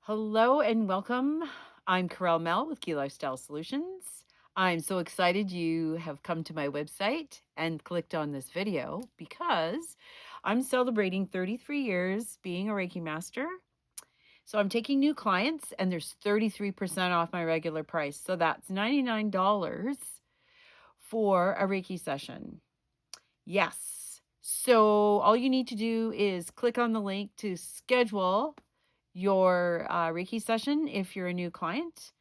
Hello and welcome. I'm Carell Mel with Key Lifestyle Solutions. I'm so excited you have come to my website and clicked on this video because I'm celebrating 33 years being a Reiki Master. So I'm taking new clients and there's 33% off my regular price. So that's $99 for a Reiki session. Yes. So all you need to do is click on the link to schedule your Reiki session if you're a new client,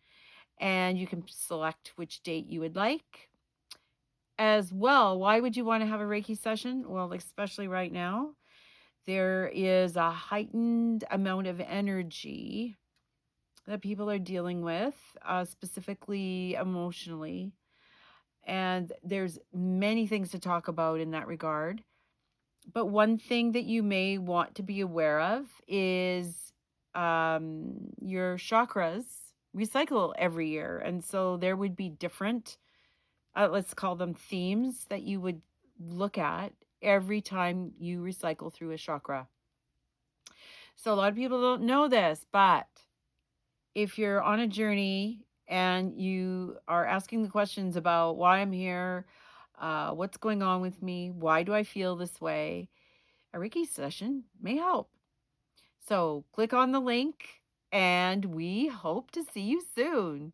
and you can select which date you would like. As well, why would you want to have a Reiki session? Well, especially right now, there is a heightened amount of energy that people are dealing with, specifically emotionally. And there's many things to talk about in that regard. But one thing that you may want to be aware of is your chakras recycle every year. And so there would be different, let's call them themes, that you would look at every time you recycle through a chakra. So a lot of people don't know this, but if you're on a journey and you are asking the questions about why I'm here, what's going on with me, why do I feel this way, a Reiki session may help. So click on the link and we hope to see you soon.